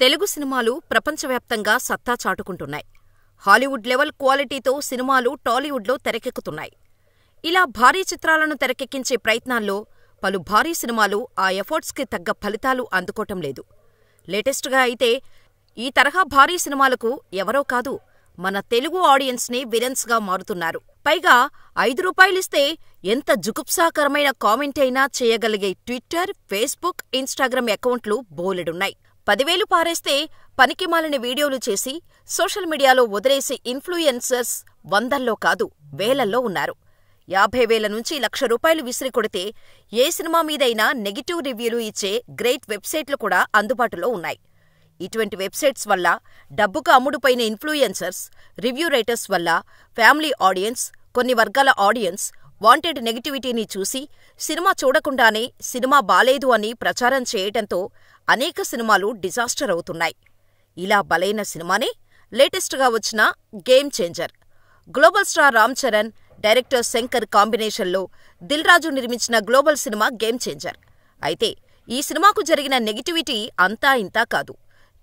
తెలుగు సినిమాలు ప్రపంచవ్యాప్తంగా సత్తా చాటుకుంటున్నాయి. హాలీవుడ్ లెవెల్ క్వాలిటీతో సినిమాలు టాలీవుడ్లో తెరకెక్కుతున్నాయి. ఇలా భారీ చిత్రాలను తెరకెక్కించే ప్రయత్నాల్లో పలు భారీ సినిమాలు ఆ ఎఫర్ట్స్కి తగ్గ ఫలితాలు అందుకోవటం లేదు. లేటెస్ట్గా అయితే ఈ తరహా భారీ సినిమాలకు ఎవరో కాదు, మన తెలుగు ఆడియన్స్నే విలన్స్గా మారుతున్నారు. పైగా ₹5 ఎంత జుగుప్సాకరమైన కామెంట్ అయినా చేయగలిగే ట్విట్టర్, ఫేస్బుక్, ఇన్స్టాగ్రామ్ అకౌంట్లు బోలెడున్నాయి. 10,000 పారేస్తే పనికిమాలిన వీడియోలు చేసి సోషల్ మీడియాలో వదిలేసే ఇన్ఫ్లుయెన్సర్స్ వందల్లో కాదు, వేలల్లో ఉన్నారు. 50,000 నుంచి ₹1,00,000 విసిరికొడితే ఏ సినిమా మీదైనా నెగిటివ్ రివ్యూలు ఇచ్చే గ్రేట్ వెబ్సైట్లు కూడా అందుబాటులో ఉన్నాయి. ఇటువంటి వెబ్సైట్స్ వల్ల డబ్బుకు అమ్ముడుపోయిన ఇన్ఫ్లుయెన్సర్స్, రివ్యూ రైటర్స్ వల్ల ఫ్యామిలీ ఆడియన్స్, కొన్ని వర్గాల ఆడియన్స్ వాంటెడ్ నెగిటివిటీని చూసి సినిమా చూడకుండానే సినిమా బాలేదు అని ప్రచారం చేయటంతో అనేక సినిమాలు డిజాస్టర్ అవుతున్నాయి. ఇలా బలైన సినిమానే లేటెస్ట్గా వచ్చిన game changer. Global star Ram Charan, director Shankar కాంబినేషన్లో దిల్ రాజు నిర్మించిన గ్లోబల్ సినిమా గేమ్ చేంజర్. అయితే ఈ సినిమాకు జరిగిన నెగిటివిటీ అంతా ఇంతా కాదు.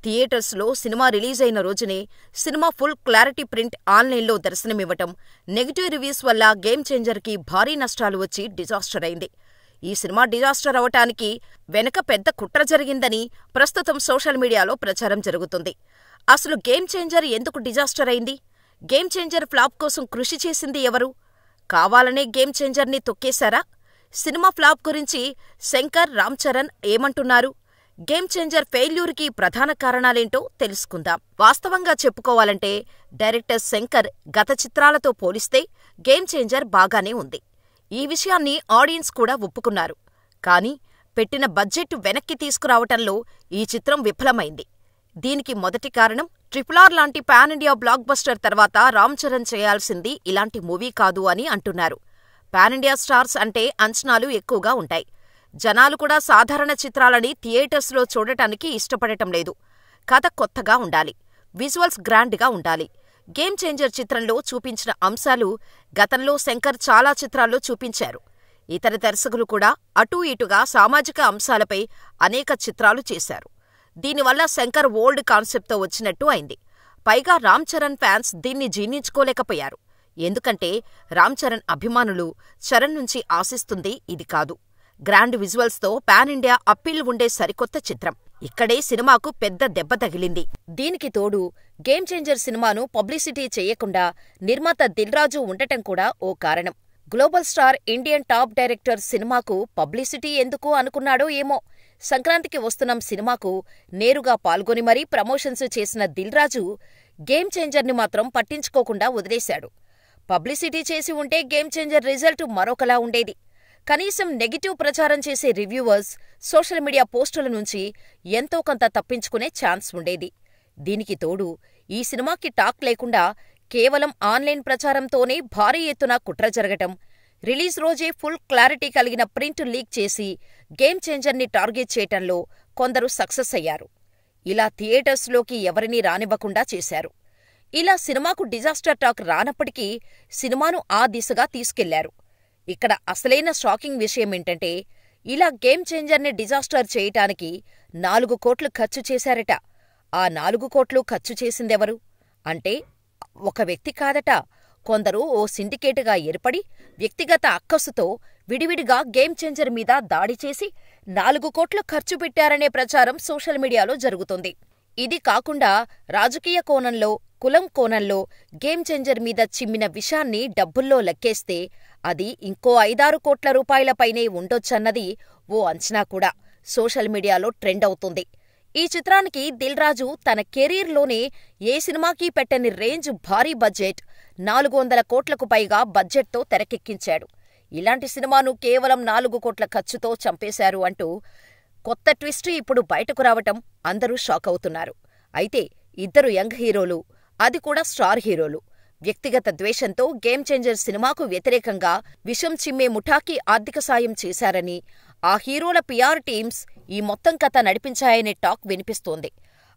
థియేటర్స్లో సినిమా రిలీజ్ అయిన రోజునే సినిమా ఫుల్ క్లారిటీ ప్రింట్ ఆన్లైన్లో దర్శనమివ్వటం, నెగిటివ్ రివ్యూస్ వల్ల గేమ్ చేంజర్కి భారీ నష్టాలు వచ్చి డిజాస్టర్ అయింది. ఈ సినిమా డిజాస్టర్ అవటానికి వెనక పెద్ద కుట్ర జరిగిందని ప్రస్తుతం సోషల్ మీడియాలో ప్రచారం జరుగుతుంది. అసలు గేమ్ చేంజర్ ఎందుకు డిజాస్టర్ అయింది? గేమ్ చేంజర్ ఫ్లాప్ కోసం కృషి చేసింది ఎవరు? కావాలనే గేమ్ చేంజర్ని తొక్కేశారా? సినిమా ఫ్లాప్ గురించి శంకర్, రామ్ చరణ్ ఏమంటున్నారు? గేమ్ చేంజర్ ఫెయిల్యూర్కి ప్రధాన కారణాలేంటో తెలుసుకుందాం. వాస్తవంగా చెప్పుకోవాలంటే డైరెక్టర్ శంకర్ గత చిత్రాలతో పోలిస్తే గేమ్ చేంజర్ బాగానే ఉంది. ఈ విషయాన్ని ఆడియన్స్ కూడా ఒప్పుకున్నారు. కానీ పెట్టిన బడ్జెట్ వెనక్కి తీసుకురావటంలో ఈ చిత్రం విఫలమైంది. దీనికి మొదటి కారణం RRR లాంటి పాన్ ఇండియా బ్లాక్ బస్టర్ తర్వాత రామ్ చరణ్ చేయాల్సింది ఇలాంటి మూవీ కాదు అని అంటున్నారు. పాన్ ఇండియా స్టార్స్ అంటే అంచనాలు ఎక్కువగా ఉంటాయి. జనాలు కూడా సాధారణ చిత్రాలని థియేటర్స్లో చూడటానికి ఇష్టపడటం లేదు. కథ కొత్తగా ఉండాలి, విజువల్స్ గ్రాండ్గా ఉండాలి. గేమ్ చేంజర్ చిత్రంలో చూపించిన అంశాలు గతంలో శంకర్ చాలా చిత్రాల్లో చూపించారు. ఇతర దర్శకులు కూడా అటూ ఇటుగా సామాజిక అంశాలపై అనేక చిత్రాలు చేశారు. దీనివల్ల శంకర్ ఓల్డ్ కాన్సెప్ట్తో వచ్చినట్టు అయింది. పైగా రామ్ చరణ్ ఫ్యాన్స్ దీన్ని జీర్ణించుకోలేకపోయారు. ఎందుకంటే రామ్ చరణ్ అభిమానులు చరణ్ నుంచి ఆశిస్తుంది ఇది కాదు. గ్రాండ్ విజువల్స్తో పాన్ ఇండియా అప్పీల్ ఉండే సరికొత్త చిత్రం. ఇక్కడే సినిమాకు పెద్ద దెబ్బ తగిలింది. దీనికి తోడు గేమ్ చేంజర్ సినిమాను పబ్లిసిటీ చేయకుండా నిర్మాత దిల్ రాజు ఉండటం కూడా ఓ కారణం. Global star Indian top director సినిమాకు పబ్లిసిటీ ఎందుకు అనుకున్నాడో ఏమో. సంక్రాంతికి వస్తున్న సినిమాకు నేరుగా పాల్గొని మరీ ప్రమోషన్స్ చేసిన దిల్ రాజు గేమ్ చేంజర్ని మాత్రం పట్టించుకోకుండా వదిలేశాడు. పబ్లిసిటీ చేసి ఉంటే గేమ్ చేంజర్ రిజల్ట్ మరొకలా ఉండేది. కనీసం నెగిటివ్ ప్రచారం చేసే రివ్యూవర్స్, సోషల్ మీడియా పోస్టుల నుంచి ఎంతో కొంత తప్పించుకునే ఛాన్స్ ఉండేది. దీనికి తోడు ఈ సినిమాకి టాక్ లేకుండా కేవలం ఆన్లైన్ ప్రచారంతోనే భారీ ఎత్తున కుట్ర జరగటం, రిలీజ్ రోజే ఫుల్ క్లారిటీ కలిగిన ప్రింట్ లీక్ చేసి గేమ్ చేంజర్ని టార్గెట్ చేయటంలో కొందరు సక్సెస్ అయ్యారు. ఇలా థియేటర్స్లోకి ఎవరినీ రానివ్వకుండా చేశారు. ఇలా సినిమాకు డిజాస్టర్ టాక్ రానప్పటికీ సినిమాను ఆ దిశగా తీసుకెళ్లారు. ఇక్కడ అసలైన షాకింగ్ విషయమేంటంటే ఇలా గేమ్ చేంజర్ని డిజాస్టర్ చేయటానికి 4 కోట్లు ఖర్చు చేశారట. ఆ 4 కోట్లు ఖర్చు చేసిందెవరు? అంటే ఒక వ్యక్తి కాదట. కొందరు ఓ సిండికేటుగా ఏర్పడి వ్యక్తిగత అక్కసుతో విడివిడిగా గేమ్ చేంజర్ మీద దాడి చేసి 4 కోట్లు ఖర్చు పెట్టారనే ప్రచారం సోషల్ మీడియాలో జరుగుతుంది. ఇది కాకుండా రాజకీయ కోణంలో, కులం కోణంలో గేమ్ చేంజర్ మీద చిమ్మిన విషాన్ని డబ్బుల్లో లెక్కేస్తే అది ఇంకో 5-6 కోట్ల రూపాయలపైనే ఉండొచ్చన్నది ఓ అంచనా కూడా సోషల్ మీడియాలో ట్రెండ్ అవుతుంది. ఈ చిత్రానికి దిల్ రాజు తన కెరీర్లోనే ఏ సినిమాకీ పెట్టని రేంజ్ భారీ బడ్జెట్, 400 కోట్లకు పైగా బడ్జెట్తో తెరకెక్కించాడు. ఇలాంటి సినిమాను కేవలం 4 కోట్ల ఖర్చుతో చంపేశారు అంటూ కొత్త ట్విస్ట్ ఇప్పుడు బయటకు రావటం అందరూ షాక్ అవుతున్నారు. అయితే ఇద్దరు యంగ్ హీరోలు, అది కూడా స్టార్ హీరోలు, వ్యక్తిగత ద్వేషంతో గేమ్ చేంజర్ సినిమాకు వ్యతిరేకంగా విషం చిమ్మే ముఠాకి ఆర్థిక సాయం చేశారని, ఆ హీరోల PR టీమ్స్ ఈ మొత్తం కథ నడిపించాయనే టాక్ వినిపిస్తోంది.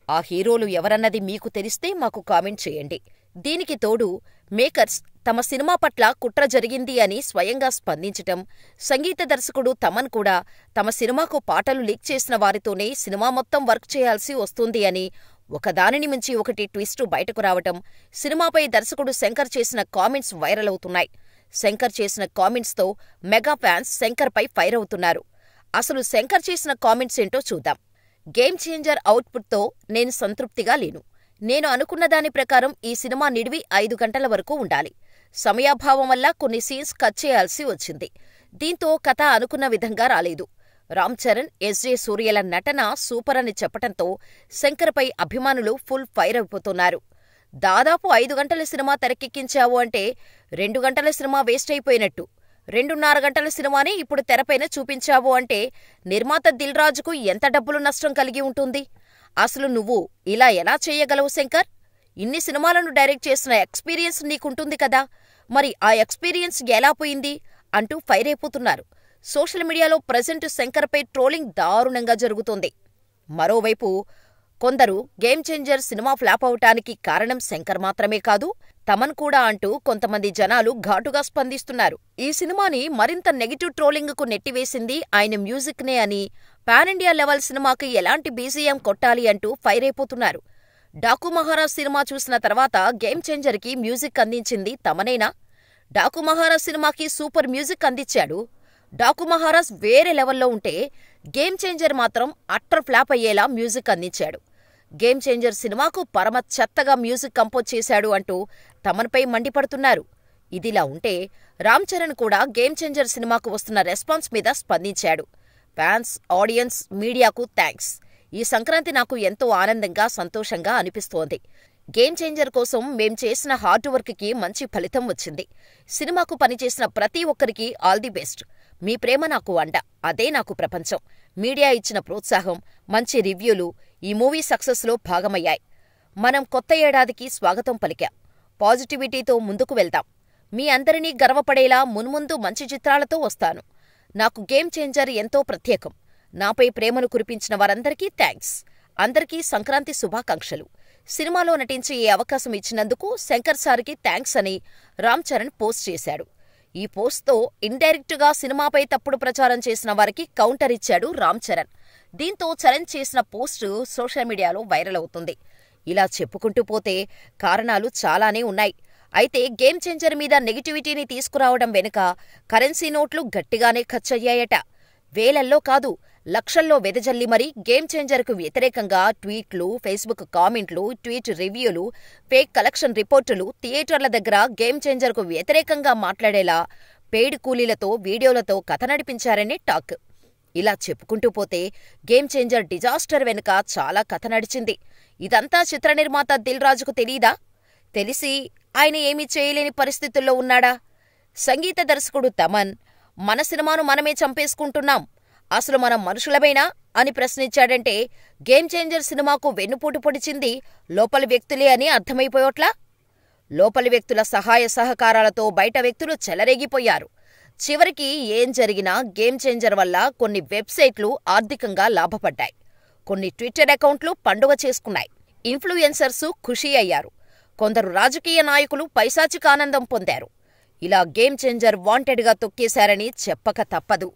ఆ హీరోలు ఎవరన్నది మీకు తెలిస్తే మాకు కామెంట్ చేయండి. దీనికి తోడు మేకర్స్ తమ సినిమా పట్ల కుట్ర జరిగింది అని స్వయంగా స్పందించటం, సంగీత దర్శకుడు తమన్ కూడా తమ సినిమాకు పాటలు లీక్ చేసిన వారితోనే సినిమా మొత్తం వర్క్ చేయాల్సి వస్తుంది అని ఒకదానిని మించి ఒకటి ట్విస్టు బయటకు రావటం, సినిమాపై దర్శకుడు శంకర్ చేసిన కామెంట్స్ వైరల్ అవుతున్నాయి. శంకర్ చేసిన కామెంట్స్తో మెగా ఫ్యాన్స్ శంకర్పై ఫైర్ అవుతున్నారు. అసలు శంకర్ చేసిన కామెంట్స్ ఏంటో చూద్దాం. గేమ్ చేంజర్ అవుట్పుట్తో నేను సంతృప్తిగా లేను. నేను అనుకున్న దాని ప్రకారం ఈ సినిమా నిడివి 5 గంటల వరకు ఉండాలి. సమయాభావం వల్ల కొన్ని సీన్స్ కట్ చేయాల్సి వచ్చింది. దీంతో కథ అనుకున్న విధంగా రాలేదు. రామ్ చరణ్, ఎస్జే సూర్యల నటన సూపర్ అని చెప్పటంతో శంకర్పై అభిమానులు ఫుల్ ఫైర్ అయిపోతున్నారు. దాదాపు 5 గంటల సినిమా తెరకెక్కించావు అంటే 2 గంటల సినిమా వేస్ట్ అయిపోయినట్టు. 2.5 గంటల సినిమాని ఇప్పుడు తెరపైన చూపించావు అంటే నిర్మాత దిల్ రాజుకు ఎంత డబ్బులు నష్టం కలిగి ఉంటుంది? అసలు నువ్వు ఇలా ఎలా చేయగలవు శంకర్? ఇన్ని సినిమాలను డైరెక్ట్ చేసిన ఎక్స్పీరియన్స్ నీకుంటుంది కదా, మరి ఆ ఎక్స్పీరియన్స్ ఎలా పోయింది అంటూ ఫైర్ అయిపోతున్నారు. సోషల్ మీడియాలో ప్రజెంట్ శంకర్పై ట్రోలింగ్ దారుణంగా జరుగుతోంది. మరోవైపు కొందరు గేమ్ చేంజర్ సినిమా ఫ్లాప్ అవటానికి కారణం శంకర్ మాత్రమే కాదు, తమన్ కూడా అంటూ కొంతమంది జనాలు ఘాటుగా స్పందిస్తున్నారు. ఈ సినిమాని మరింత నెగిటివ్ ట్రోలింగ్కు నెట్టివేసింది ఆయన మ్యూజిక్నే అని, పాన్ ఇండియా లెవెల్ సినిమాకి ఎలాంటి బీజీఎం కొట్టాలి అంటూ ఫైర్ అయిపోతున్నారు. డాకు మహారాజ్ సినిమా చూసిన తర్వాత గేమ్ చేంజర్కి మ్యూజిక్ అందించింది తమనేనా? డాకు మహారాజ్ సినిమాకి సూపర్ మ్యూజిక్ అందించాడు. డాకు మహారాజ్ వేరే లెవెల్లో ఉంటే గేమ్ చేంజర్ మాత్రం అట్టర్ ఫ్లాప్ అయ్యేలా మ్యూజిక్ అందించాడు. గేమ్ చేంజర్ సినిమాకు పరమ చెత్తగా మ్యూజిక్ కంపోజ్ చేశాడు అంటూ తమన్పై మండిపడుతున్నారు. ఇదిలా ఉంటే రామ్ చరణ్ కూడా గేమ్ చేంజర్ సినిమాకు వస్తున్న రెస్పాన్స్ మీద స్పందించాడు. ఫ్యాన్స్, ఆడియన్స్, మీడియాకు థ్యాంక్స్. ఈ సంక్రాంతి నాకు ఎంతో ఆనందంగా, సంతోషంగా అనిపిస్తోంది. గేమ్ చేంజర్ కోసం మేం చేసిన హార్డ్ వర్క్కి మంచి ఫలితం వచ్చింది. సినిమాకు పనిచేసిన ప్రతి ఒక్కరికి ఆల్ ది బెస్ట్. మీ ప్రేమ నాకు అండ, అదే నాకు ప్రపంచం. మీడియా ఇచ్చిన ప్రోత్సాహం, మంచి రివ్యూలు ఈ మూవీ సక్సెస్లో భాగమయ్యాయి. మనం కొత్త ఏడాదికి స్వాగతం పలికాం. పాజిటివిటీతో ముందుకు వెళ్దాం. మీ అందరినీ గర్వపడేలా మున్ముందు మంచి చిత్రాలతో వస్తాను. నాకు గేమ్ చేంజర్ ఎంతో ప్రత్యేకం. నాపై ప్రేమను కురిపించిన వారందరికీ థ్యాంక్స్. అందరికీ సంక్రాంతి శుభాకాంక్షలు. సినిమాలో నటించి ఈ అవకాశం ఇచ్చినందుకు శంకర్ సార్కి థ్యాంక్స్ అని రామ్ చరణ్ పోస్ట్ చేశాడు. ఈ పోస్ట్తో ఇండైరెక్టుగా సినిమాపై తప్పుడు ప్రచారం చేసిన వారికి కౌంటర్ ఇచ్చాడు రామ్ చరణ్. దీంతో చరణ్ చేసిన పోస్టు సోషల్ మీడియాలో వైరల్ అవుతుంది. ఇలా చెప్పుకుంటూ పోతే కారణాలు చాలానే ఉన్నాయి. అయితే గేమ్ చేంజర్ మీద నెగిటివిటీని తీసుకురావడం వెనుక కరెన్సీ నోట్లు గట్టిగానే ఖర్చయ్యాయట. వేలల్లో కాదు, లక్షల్లో వెదజల్లి మరీ గేమ్ చేంజర్కు వ్యతిరేకంగా ట్వీట్లు, ఫేస్బుక్ కామెంట్లు, ట్వీట్ రివ్యూలు, ఫేక్ కలెక్షన్ రిపోర్టులు, థియేటర్ల దగ్గర గేమ్ చేంజర్కు వ్యతిరేకంగా మాట్లాడేలా పెయిడ్ కూలీలతో, వీడియోలతో కథ నడిపించారని టాక్. ఇలా చెప్పుకుంటూ పోతే గేమ్ చేంజర్ డిజాస్టర్ వెనుక చాలా కథ నడిచింది. ఇదంతా చిత్ర నిర్మాత దిల్ రాజుకు తెలీదా? తెలిసి ఆయన ఏమీ చేయలేని పరిస్థితుల్లో ఉన్నాడా? సంగీత దర్శకుడు తమన్, మన సినిమాను మనమే చంపేసుకుంటున్నాం, అసలు మనం మనుషులమేనా అని ప్రశ్నించాడంటే గేమ్ చేంజర్ సినిమాకు వెన్నుపోటు పొడిచింది లోపలి వ్యక్తులే అని అర్థమైపోయట్లా? లోపలి వ్యక్తుల సహాయ సహకారాలతో బయట వ్యక్తులు చెలరేగిపోయారు. చివరికి ఏం జరిగినా గేమ్ చేంజర్ వల్ల కొన్ని వెబ్సైట్లు ఆర్థికంగా లాభపడ్డాయి. కొన్ని ట్విట్టర్ అకౌంట్లు పండుగ చేసుకున్నాయి. ఇన్ఫ్లుయెన్సర్సు ఖుషీ అయ్యారు. కొందరు రాజకీయ నాయకులు పైశాచిక ఆనందం పొందారు. ఇలా గేమ్ చేంజర్ వాంటెడ్గా తొక్కేశారని చెప్పక తప్పదు.